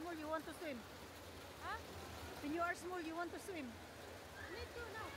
small, you want to swim? Huh? When you are small, you want to swim? Me too now.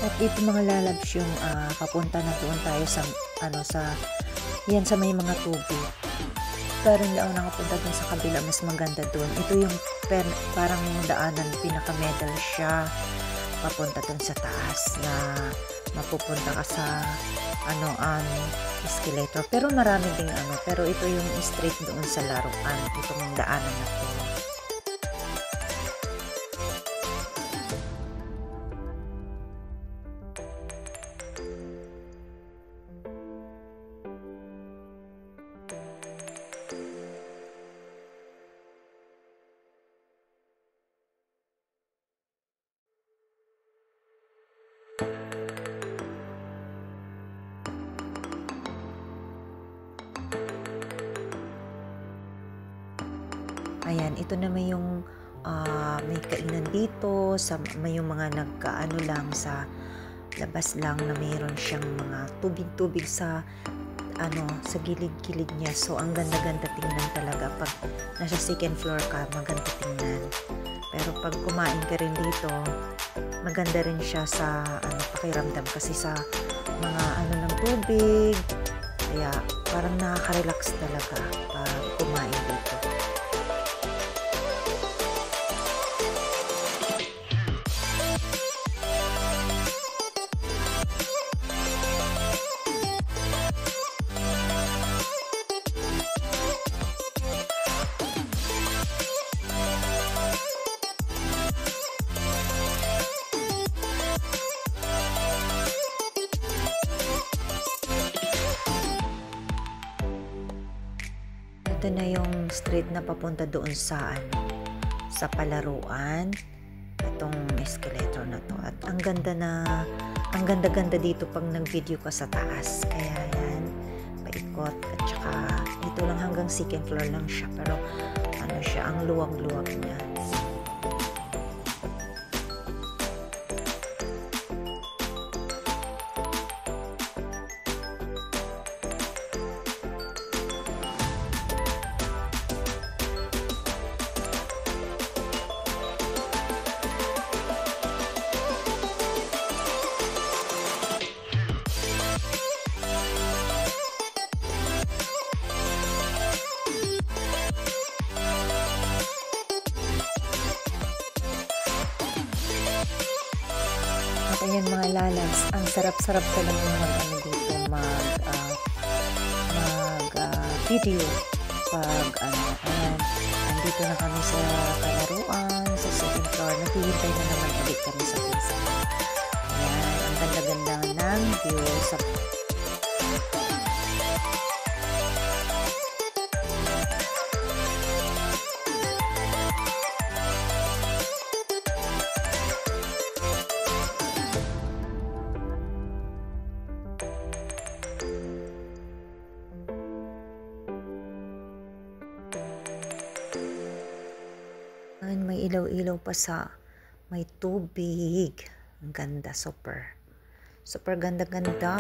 At dito mga lalabs yung papunta na doon tayo sa yan sa may mga tubig. Pero hindi ako nakapunta doon sa kabila, mas maganda doon. Ito yung parang daanan, pinaka-medal siya papunta doon sa taas na mapupunta ka sa escalator. Pero marami ding pero ito yung straight doon sa laruan, itong daanan na to. Ayan, ito naman yung may kainan dito, may yung mga nagkaano lang sa labas lang na mayroon siyang mga tubig-tubig sa sa gilid-gilid niya. So ang ganda-ganda tingnan talaga pag nasa second floor ka, maganda tingnan. Pero pag kumain ka rin dito, maganda rin siya sa pakiramdam kasi sa mga ng tubig. Kaya parang nakaka-relax talaga pag kumain dito. Ito na yung street na papunta doon sa palaruan, itong escalator na to. At ang ganda-ganda dito pag nag-video ka sa taas. Kaya yan, paikot at saka ito lang hanggang second floor lang siya, pero siya, ang luwag-luwag niya. Ayan mga lalabs, ang sarap-sarap talaga dito video pag ayan, andito na kami sa palaruan, sa second floor, naghihintay na naman ulit kami sa pizza. Ayan, ang ganda-ganda ng view sa may ilaw-ilaw pa sa may tubig. Ang ganda, super ganda-ganda.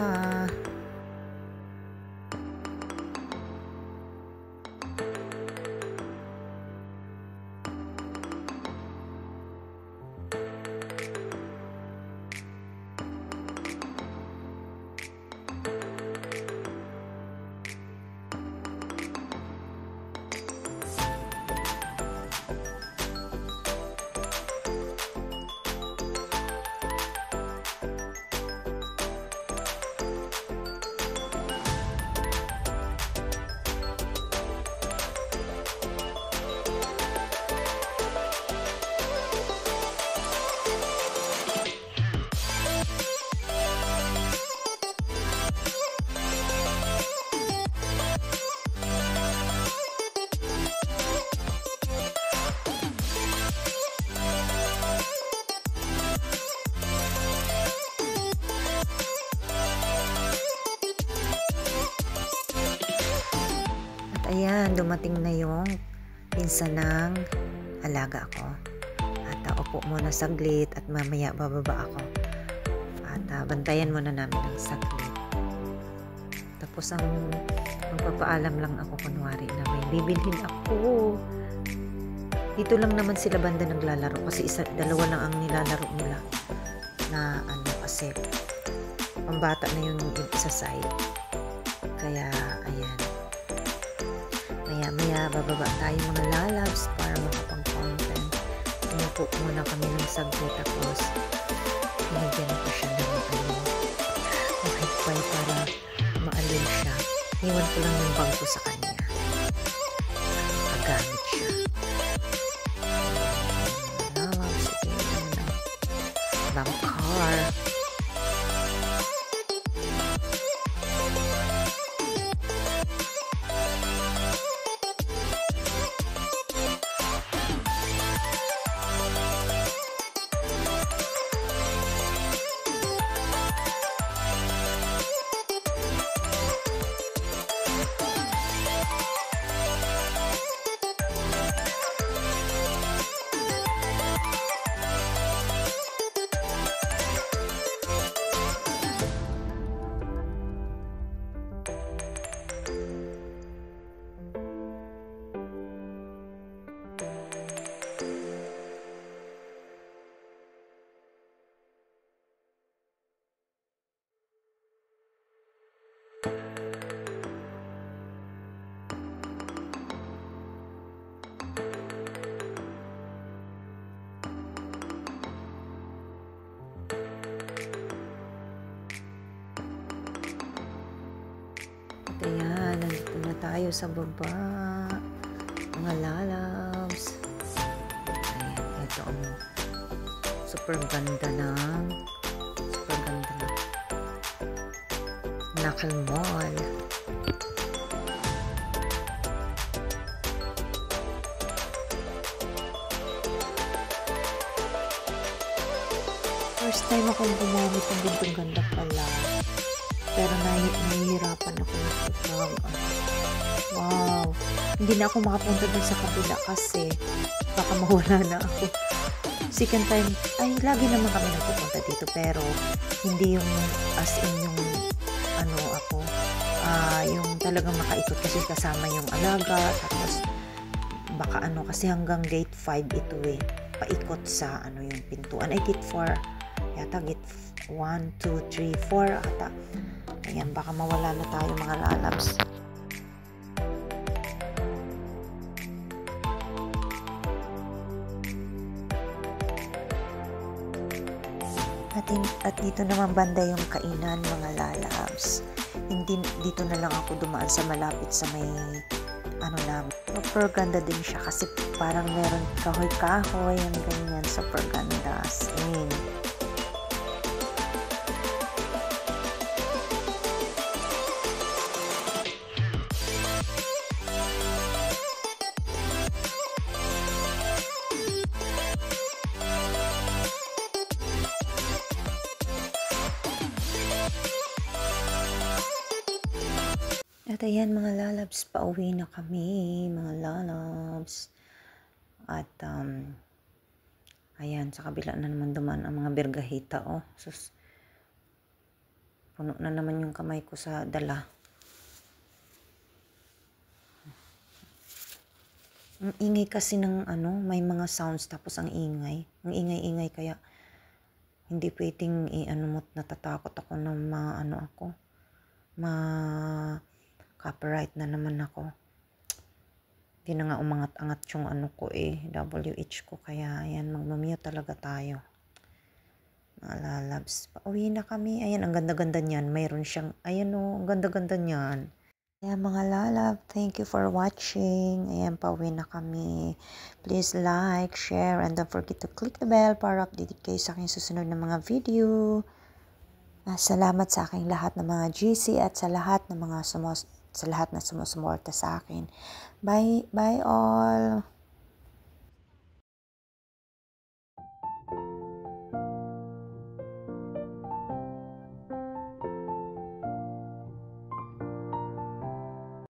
Ayan, dumating na yung pinsan ng alaga ko. At upo muna saglit at mamaya bababa ako. At bantayan muna namin ng saglit. Tapos magpapaalam lang ako kunwari na may bibilhin ako. Dito lang naman sila banda naglalaro kasi dalawa lang ang nilalaro nila na kasi pambata na yung isa side. Kaya ayan. Maya bababa tayo mga lalabs para makapang-content. Umupo muna kami ng saglit tapos pinagyan ko siya ng wifi para maalin siya. Iwan ko lang yung bangko sa kanya. Magamit siya. Lalabs, ibang car. Ayan, nandito na tayo sa baba. Mga lalabs. Ayan, ito ang super ganda ng Nakal Mall. First time akong gumamit ng gantong ganda pala. Pero nahihirapan ako mag wow. Hindi na ako makapunta dun sa kabila kasi baka mawala na ako. Second time, ay lagi naman kami nagpupunta dito pero hindi yung as in yung yung talagang makaikot kasi kasama yung alaga tapos baka kasi hanggang gate 5 ito paikot sa yung pintuan ay gate 4 yata gate 1, 2, 3, 4 ata. Ayan, baka mawala na tayo mga lalabs. At dito naman banda yung kainan, mga lalabs. Hindi, dito na lang ako dumaan sa malapit sa may ano lang. Super ganda din siya kasi parang meron kahoy-kahoy, yung ganyan. Super ganda. In. At ayan mga lalabs, pauwi na kami mga lalabs. At ayan, sa kabila na naman duman ang mga bergahita. Oh, sus, puno na naman yung kamay ko sa dala. Ang ingay kasi ng ano, may mga sounds tapos ang ingay. Ang ingay-ingay kaya hindi pwedeng i-ano mo, natatakot ako na copyright na naman ako. Hindi na nga umangat-angat yung ano ko WH ko. Kaya ayan, magmamute talaga tayo. Mga lalabs. Pauwi na kami. Ayan, ang ganda-ganda niyan. Mayroon siyang, ayan ang ganda-ganda niyan. Ayan mga lalab, thank you for watching. Ayan, pauwi na kami. Please like, share, and don't forget to click the bell para updated kayo sa aking susunod na mga video. Salamat sa aking lahat ng mga GC at sa lahat ng mga sumusuporta sa akin. Bye all!